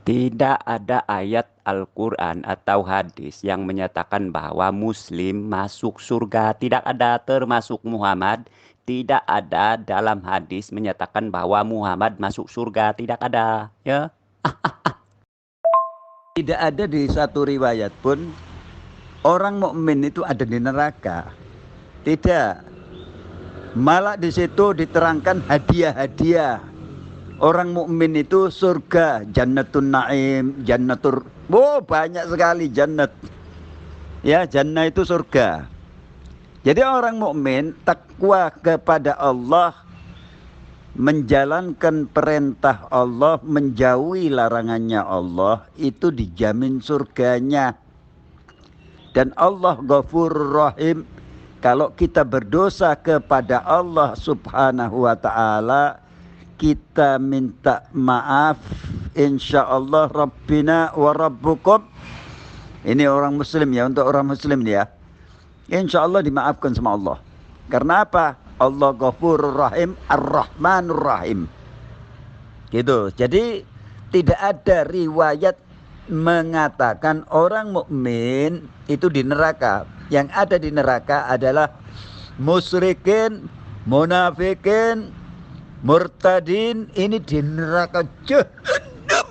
Tidak ada ayat Al-Quran atau hadis yang menyatakan bahwa Muslim masuk surga. Tidak ada, termasuk Muhammad. Tidak ada dalam hadis menyatakan bahwa Muhammad masuk surga. Tidak ada. Ya, Tidak ada di satu riwayat pun orang mukmin itu ada di neraka. Tidak. Malah di situ diterangkan hadiah-hadiah. Orang mukmin itu surga, jannatun naim, jannatur. Oh, banyak sekali jannat. Ya, jannah itu surga. Jadi orang mukmin takwa kepada Allah, menjalankan perintah Allah, menjauhi larangannya Allah, itu dijamin surganya. Dan Allah Ghafurur Rahim. Kalau kita berdosa kepada Allah Subhanahu wa ta'ala, kita minta maaf, insyaallah Rabbina wa Rabbukum. Ini orang muslim ya, untuk orang muslim ya, insyaallah dimaafkan sama Allah. Karena apa? Allah Ghafurur Rahim, Ar-Rahmanur Rahim. Gitu. Jadi tidak ada riwayat mengatakan orang mukmin itu di neraka. Yang ada di neraka adalah musyrikin, munafikin, murtadin. Ini di neraka Jahannam.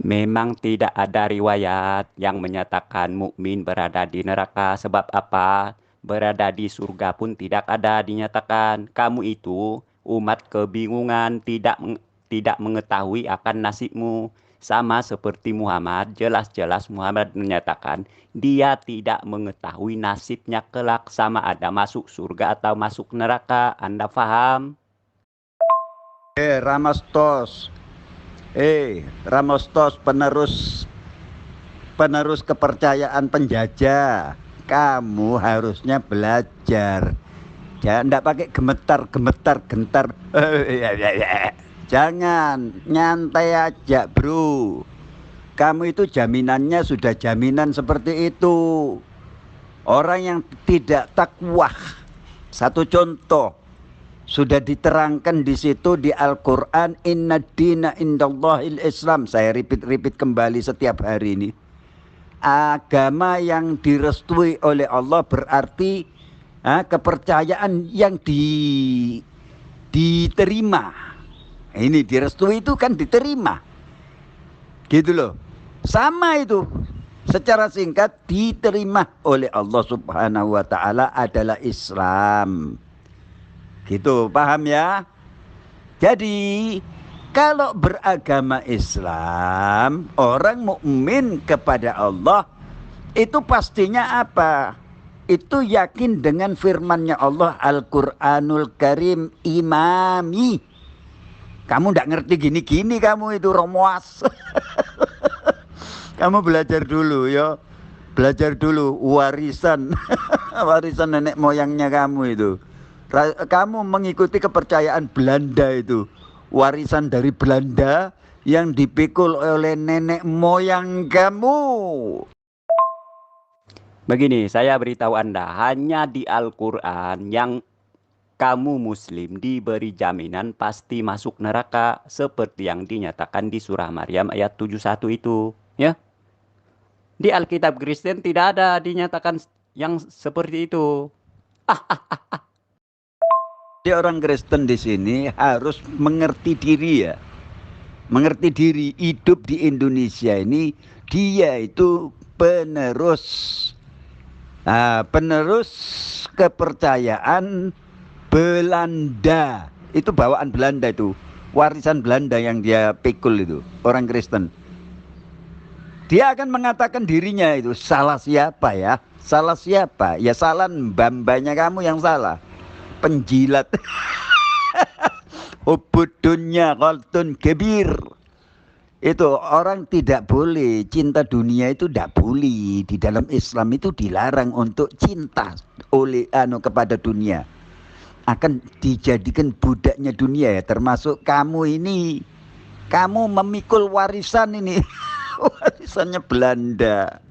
memang tidak ada riwayat yang menyatakan mukmin berada di neraka. Sebab apa? Berada di surga pun tidak ada dinyatakan. Kamu itu umat kebingungan, tidak mengetahui akan nasibmu. Sama seperti Muhammad, jelas-jelas Muhammad menyatakan dia tidak mengetahui nasibnya kelak, sama ada masuk surga atau masuk neraka. Anda paham? Ramastos. Ramastos, penerus kepercayaan penjajah. Kamu harusnya belajar. Jangan enggak pakai gemetar, gentar. Jangan, nyantai aja, bro. Kamu itu jaminannya sudah jaminan seperti itu. Orang yang tidak takwa. Satu contoh, sudah diterangkan di situ di Al-Quran, inna dina indallahil Islam. Saya repeat kembali setiap hari ini. Agama yang direstui oleh Allah berarti kepercayaan yang diterima. Ini direstui itu kan diterima. Gitu loh. Sama itu. Secara singkat, diterima oleh Allah Subhanahu wa ta'ala adalah Islam. Gitu, paham ya? Jadi, kalau beragama Islam, orang mukmin kepada Allah, itu pastinya apa? Itu yakin dengan firman-Nya Allah, Al-Quranul Karim, imami. Kamu ndak ngerti gini-gini, kamu itu romoas. Kamu belajar dulu ya. Belajar dulu warisan. Warisan nenek moyangnya kamu itu. Kamu mengikuti kepercayaan Belanda itu. Warisan dari Belanda yang dipikul oleh nenek moyang kamu. Begini, saya beritahu Anda, hanya di Al-Quran yang kamu Muslim diberi jaminan pasti masuk neraka, seperti yang dinyatakan di surah Maryam ayat 71 itu, ya. Di Alkitab Kristen tidak ada dinyatakan yang seperti itu. Jadi orang Kristen di sini harus mengerti diri ya. Mengerti diri, hidup di Indonesia ini dia itu penerus kepercayaan Belanda. Itu bawaan Belanda itu. Warisan Belanda yang dia pikul itu. Orang Kristen. Dia akan mengatakan dirinya itu salah siapa ya? Salah siapa? Ya salah mbambanya kamu yang salah. Penjilat. Hubudunya qaltun kebir. Itu orang tidak boleh, cinta dunia itu tidak boleh. Di dalam Islam itu dilarang untuk cinta oleh kepada dunia. Akan dijadikan budaknya dunia ya, termasuk kamu ini. Kamu memikul warisan ini. Warisannya Belanda.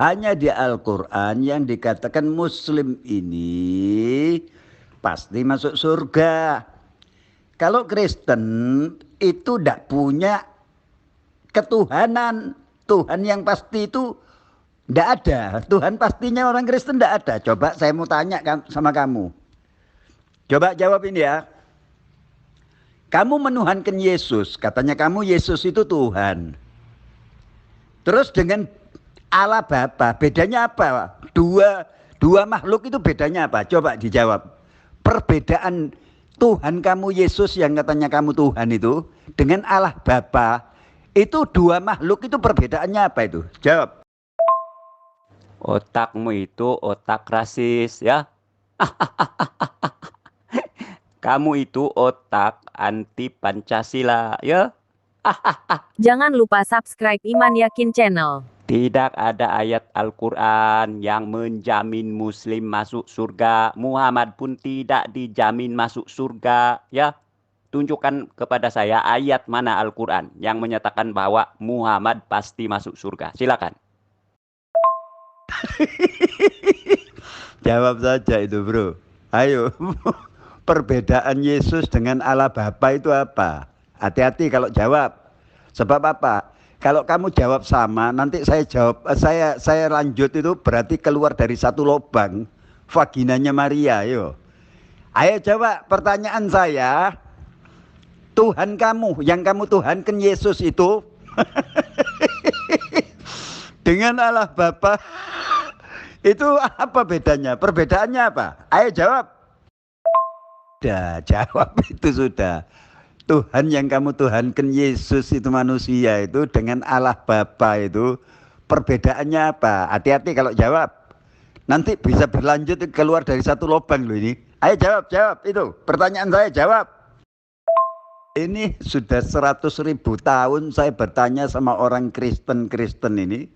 Hanya di Al-Quran yang dikatakan Muslim ini pasti masuk surga. Kalau Kristen itu tidak punya ketuhanan. Tuhan yang pasti itu tidak ada. Tuhan pastinya orang Kristen tidak ada. Coba saya mau tanya sama kamu. Coba jawab ini ya. Kamu menuhankan Yesus. Katanya kamu Yesus itu Tuhan. Terus dengan Allah Bapa, bedanya apa? Dua makhluk itu bedanya apa? Coba dijawab. Perbedaan Tuhan kamu Yesus yang katanya kamu Tuhan itu dengan Allah Bapa, itu dua makhluk itu perbedaannya apa itu? Jawab. Otakmu itu otak rasis ya. Kamu itu otak anti Pancasila ya. Jangan lupa subscribe Iman Yakin Channel. Tidak ada ayat Al-Quran yang menjamin Muslim masuk surga. Muhammad pun tidak dijamin masuk surga. Ya, tunjukkan kepada saya ayat mana Al-Quran yang menyatakan bahwa Muhammad pasti masuk surga. Silakan. Jawab saja itu bro. Ayo. Perbedaan Yesus dengan Allah Bapa itu apa? Hati-hati kalau jawab. Sebab apa? Kalau kamu jawab sama, nanti saya jawab, saya lanjut itu berarti keluar dari satu lubang vaginanya Maria. Ayo coba pertanyaan saya. Tuhan kamu, yang kamu tuhankan Yesus itu dengan Allah Bapa itu apa bedanya? Perbedaannya apa? Ayo jawab. Sudah, jawab itu sudah. Tuhan yang kamu tuhankan Yesus itu manusia itu dengan Allah Bapa itu perbedaannya apa? Hati-hati kalau jawab. Nanti bisa berlanjut keluar dari satu lubang loh ini. Ayo jawab itu. Pertanyaan saya jawab. Ini sudah 100.000 tahun saya bertanya sama orang Kristen ini.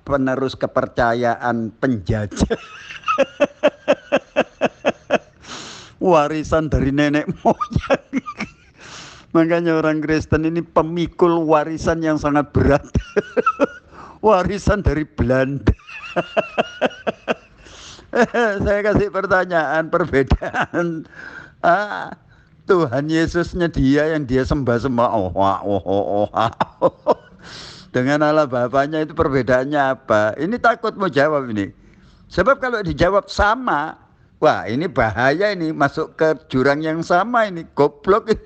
Penerus kepercayaan penjajah. Warisan dari nenek moyang. Makanya orang Kristen ini pemikul warisan yang sangat berat. Warisan dari Belanda. Saya kasih pertanyaan, perbedaan Tuhan Yesusnya dia yang dia sembah-sembah dengan Allah Bapaknya itu perbedaannya apa? Ini takut mau jawab ini. Sebab kalau dijawab sama, wah ini bahaya ini, masuk ke jurang yang sama ini, goblok.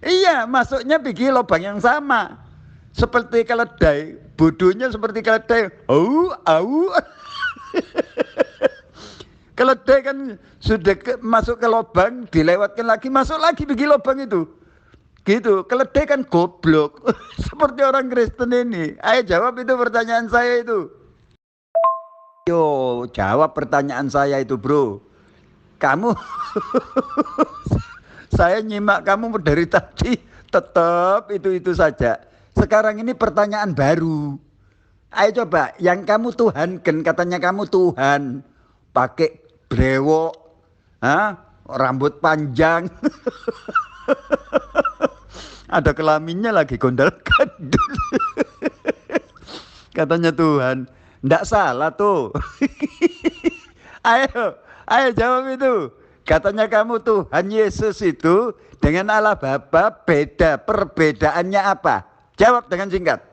Iya, masuknya pergi lubang yang sama. Seperti keledai, bodohnya seperti keledai. Au. Keledai kan sudah masuk ke lubang, dilewatkan lagi, masuk lagi pergi lubang itu. Gitu, keledai kan goblok. Seperti orang Kristen ini. Ayo jawab itu pertanyaan saya itu. Yo, jawab pertanyaan saya itu, bro. Kamu saya nyimak kamu dari tadi tetap itu saja. Sekarang ini pertanyaan baru. Ayo coba, yang kamu tuhankan, katanya kamu Tuhan, pakai brewok, rambut panjang. Ada kelaminnya lagi gondal-gandul. Katanya Tuhan. Nggak salah tuh. Ayo jawab itu. Katanya kamu Tuhan Yesus itu dengan Allah Bapa beda. Perbedaannya apa? Jawab dengan singkat.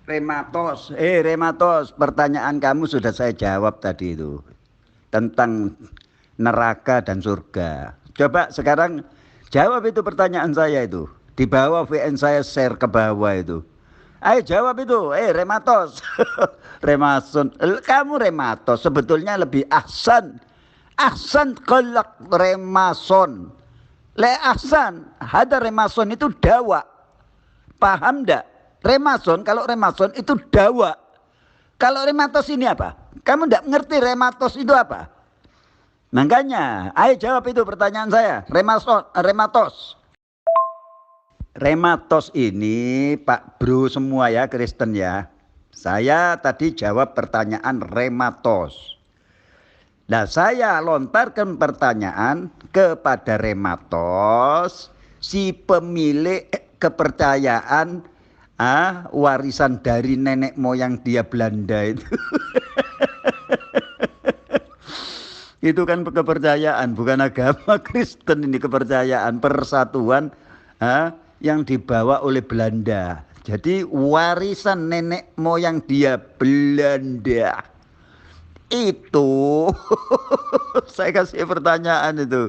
Rematos. Pertanyaan kamu sudah saya jawab tadi itu. Tentang neraka dan surga. Coba sekarang jawab itu pertanyaan saya itu. Di bawah VN saya share ke bawah itu. Ayo jawab itu, Rematos. Remason. Kamu Rematos sebetulnya lebih ahsan. Ahsan kolak Remason. Le ahsan, ada Remason itu dawa. Paham enggak? Remason, kalau Remason itu dawa. Kalau Rematos ini apa? Kamu enggak ngerti Rematos itu apa? Makanya, ayo jawab itu pertanyaan saya. Rematos. Rematos ini Pak Bro semua ya Kristen ya. Saya tadi jawab pertanyaan Rematos. Nah saya lontarkan pertanyaan kepada Rematos, si pemilik kepercayaan warisan dari nenek moyang dia Belanda itu. Itu kan kepercayaan, bukan agama Kristen ini, kepercayaan persatuan yang dibawa oleh Belanda. Jadi warisan nenek moyang dia Belanda itu saya kasih pertanyaan itu.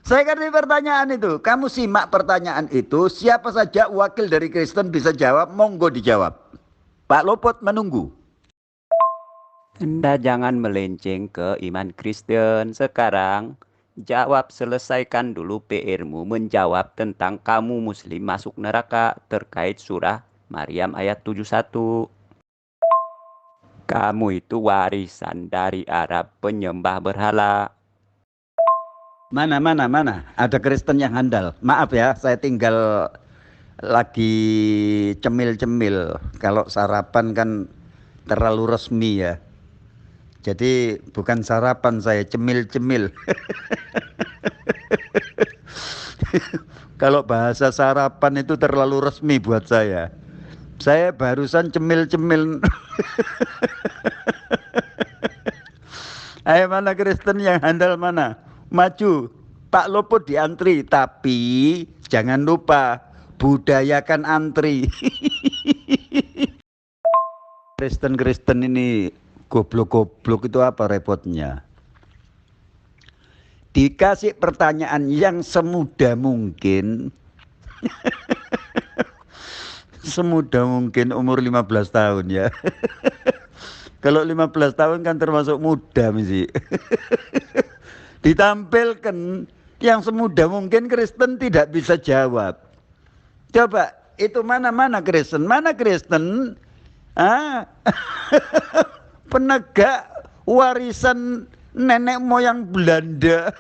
Saya kasih pertanyaan itu. Kamu simak pertanyaan itu. Siapa saja wakil dari Kristen bisa jawab, monggo dijawab. Pak Lopot menunggu. Anda jangan melenceng ke iman Kristen. Sekarang jawab, selesaikan dulu PR-mu menjawab tentang kamu muslim masuk neraka terkait surah Maryam ayat 71. Kamu itu warisan dari Arab penyembah berhala. Mana. Ada Kristen yang handal. Maaf ya, saya tinggal lagi cemil-cemil. Kalau sarapan kan terlalu resmi ya. Jadi bukan sarapan, saya cemil-cemil. Kalau bahasa sarapan itu terlalu resmi buat saya. Saya barusan cemil-cemil. Ayo, mana Kristen yang handal mana? Maju, Pak Lopot diantri, tapi jangan lupa budayakan antri. Kristen ini goblok-goblok itu apa repotnya? Dikasih pertanyaan yang semudah mungkin. Semudah mungkin umur 15 tahun ya. Kalau 15 tahun kan termasuk muda mesti. Ditampilkan yang semudah mungkin, Kristen tidak bisa jawab. Coba itu mana Kristen? Mana Kristen? Penegak warisan nenek moyang Belanda.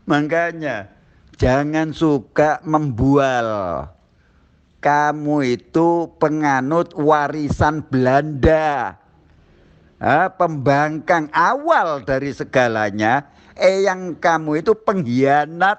Makanya jangan suka membual. Kamu itu penganut warisan Belanda. Pembangkang awal dari segalanya, yang kamu itu pengkhianat.